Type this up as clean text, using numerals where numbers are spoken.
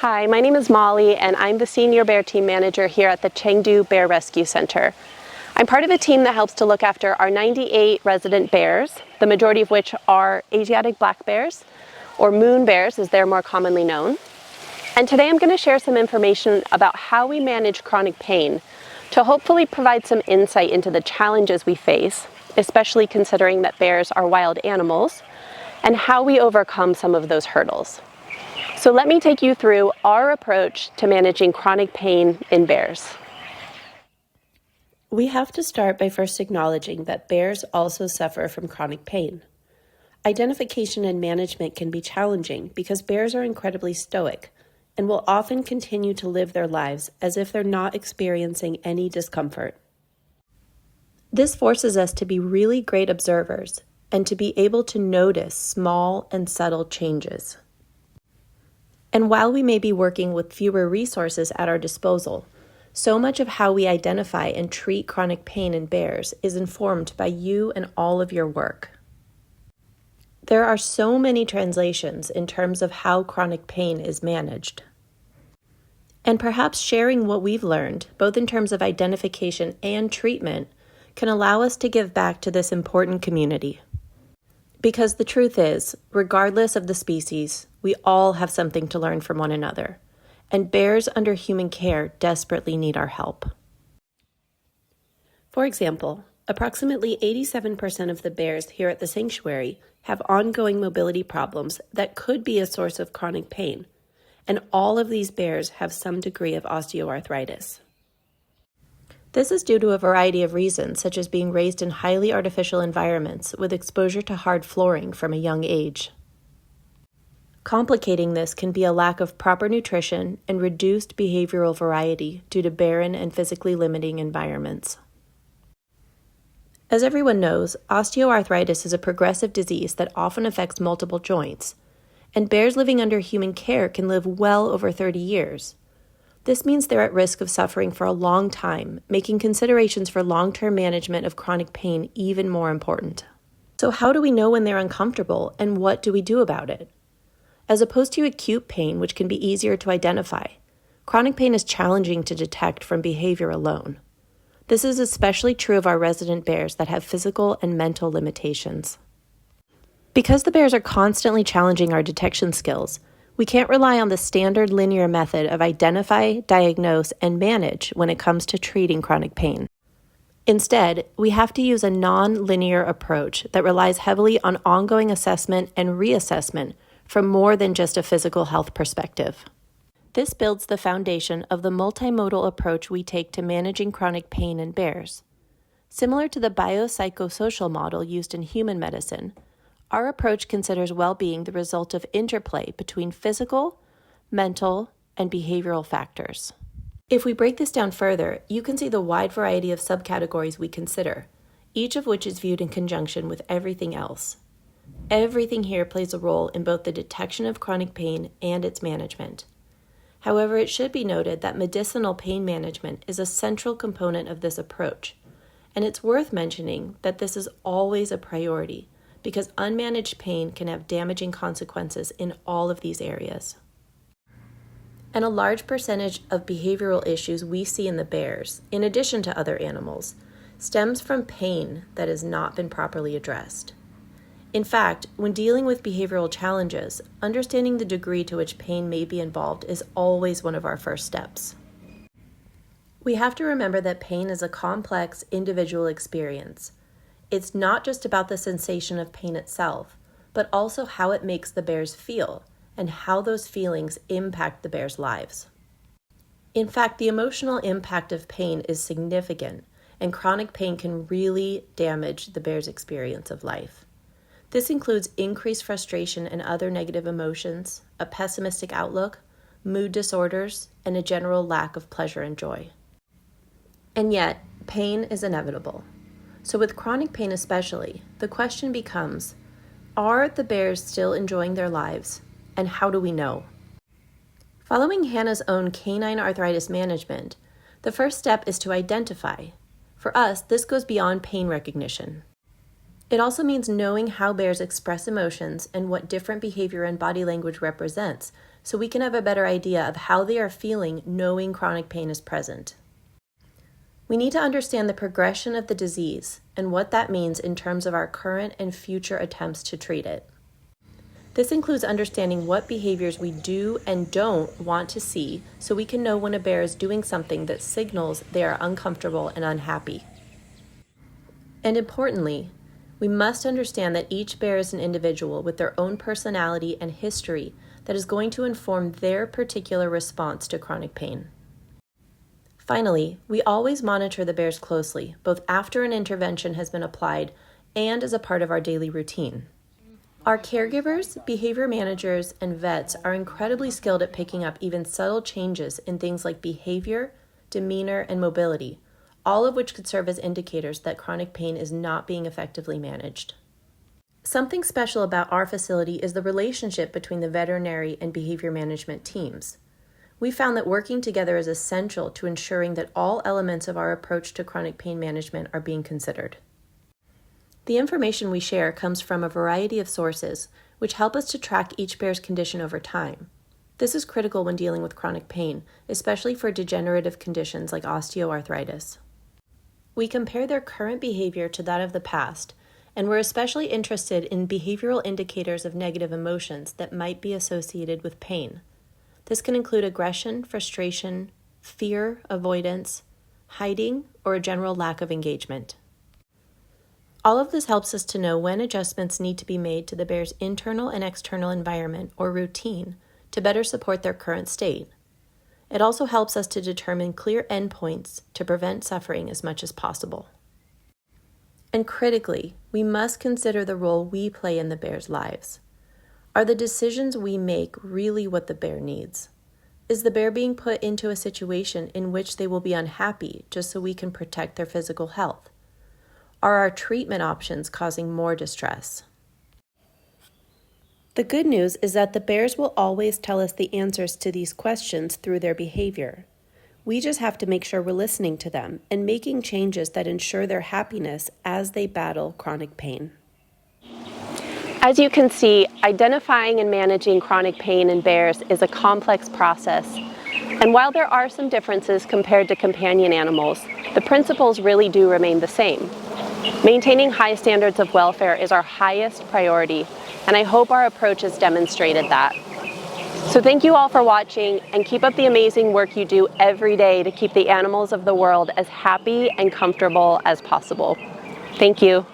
Hi, my name is Molly, and I'm the Senior Bear Team Manager here at the Chengdu Bear Rescue Center. I'm part of a team that helps to look after our 98 resident bears, the majority of which are Asiatic black bears, or moon bears as they're more commonly known. And today I'm going to share some information about how we manage chronic pain to hopefully provide some insight into the challenges we face, especially considering that bears are wild animals, and how we overcome some of those hurdles. So let me take you through our approach to managing chronic pain in bears. We have to start by first acknowledging that bears also suffer from chronic pain. Identification and management can be challenging because bears are incredibly stoic and will often continue to live their lives as if they're not experiencing any discomfort. This forces us to be really great observers and to be able to notice small and subtle changes. And while we may be working with fewer resources at our disposal, so much of how we identify and treat chronic pain in bears is informed by you and all of your work. There are so many translations in terms of how chronic pain is managed. And perhaps sharing what we've learned, both in terms of identification and treatment, can allow us to give back to this important community. Because the truth is, regardless of the species, we all have something to learn from one another, and bears under human care desperately need our help. For example, approximately 87% of the bears here at the sanctuary have ongoing mobility problems that could be a source of chronic pain, and all of these bears have some degree of osteoarthritis. This is due to a variety of reasons, such as being raised in highly artificial environments with exposure to hard flooring from a young age. Complicating this can be a lack of proper nutrition and reduced behavioral variety due to barren and physically limiting environments. As everyone knows, osteoarthritis is a progressive disease that often affects multiple joints, and bears living under human care can live well over 30 years. This means they're at risk of suffering for a long time, making considerations for long-term management of chronic pain even more important. So how do we know when they're uncomfortable, and what do we do about it? As opposed to acute pain, which can be easier to identify, chronic pain is challenging to detect from behavior alone. This is especially true of our resident bears that have physical and mental limitations. Because the bears are constantly challenging our detection skills, we can't rely on the standard linear method of identify, diagnose, and manage when it comes to treating chronic pain. Instead, we have to use a non-linear approach that relies heavily on ongoing assessment and reassessment from more than just a physical health perspective. This builds the foundation of the multimodal approach we take to managing chronic pain in bears. Similar to the biopsychosocial model used in human medicine, our approach considers well-being the result of interplay between physical, mental, and behavioral factors. If we break this down further, you can see the wide variety of subcategories we consider, each of which is viewed in conjunction with everything else. Everything here plays a role in both the detection of chronic pain and its management. However, it should be noted that medicinal pain management is a central component of this approach, and it's worth mentioning that this is always a priority, because unmanaged pain can have damaging consequences in all of these areas. And a large percentage of behavioral issues we see in the bears, in addition to other animals, stems from pain that has not been properly addressed. In fact, when dealing with behavioral challenges, understanding the degree to which pain may be involved is always one of our first steps. We have to remember that pain is a complex, individual experience. It's not just about the sensation of pain itself, but also how it makes the bears feel and how those feelings impact the bears' lives. In fact, the emotional impact of pain is significant, and chronic pain can really damage the bear's experience of life. This includes increased frustration and other negative emotions, a pessimistic outlook, mood disorders, and a general lack of pleasure and joy. And yet, pain is inevitable. So with chronic pain especially, the question becomes, are the bears still enjoying their lives, and how do we know? Following Hannah's own canine arthritis management, the first step is to identify. For us, this goes beyond pain recognition. It also means knowing how bears express emotions and what different behavior and body language represents, so we can have a better idea of how they are feeling knowing chronic pain is present. We need to understand the progression of the disease and what that means in terms of our current and future attempts to treat it. This includes understanding what behaviors we do and don't want to see, so we can know when a bear is doing something that signals they are uncomfortable and unhappy. And importantly, we must understand that each bear is an individual with their own personality and history that is going to inform their particular response to chronic pain. Finally, we always monitor the bears closely, both after an intervention has been applied and as a part of our daily routine. Our caregivers, behavior managers, and vets are incredibly skilled at picking up even subtle changes in things like behavior, demeanor, and mobility, all of which could serve as indicators that chronic pain is not being effectively managed. Something special about our facility is the relationship between the veterinary and behavior management teams. We found that working together is essential to ensuring that all elements of our approach to chronic pain management are being considered. The information we share comes from a variety of sources, which help us to track each bear's condition over time. This is critical when dealing with chronic pain, especially for degenerative conditions like osteoarthritis. We compare their current behavior to that of the past, and we're especially interested in behavioral indicators of negative emotions that might be associated with pain. This can include aggression, frustration, fear, avoidance, hiding, or a general lack of engagement. All of this helps us to know when adjustments need to be made to the bear's internal and external environment or routine to better support their current state. It also helps us to determine clear endpoints to prevent suffering as much as possible. And critically, we must consider the role we play in the bear's lives. Are the decisions we make really what the bear needs? Is the bear being put into a situation in which they will be unhappy just so we can protect their physical health? Are our treatment options causing more distress? The good news is that the bears will always tell us the answers to these questions through their behavior. We just have to make sure we're listening to them and making changes that ensure their happiness as they battle chronic pain. As you can see, identifying and managing chronic pain in bears is a complex process. And while there are some differences compared to companion animals, the principles really do remain the same. Maintaining high standards of welfare is our highest priority, and I hope our approach has demonstrated that. So thank you all for watching, and keep up the amazing work you do every day to keep the animals of the world as happy and comfortable as possible. Thank you.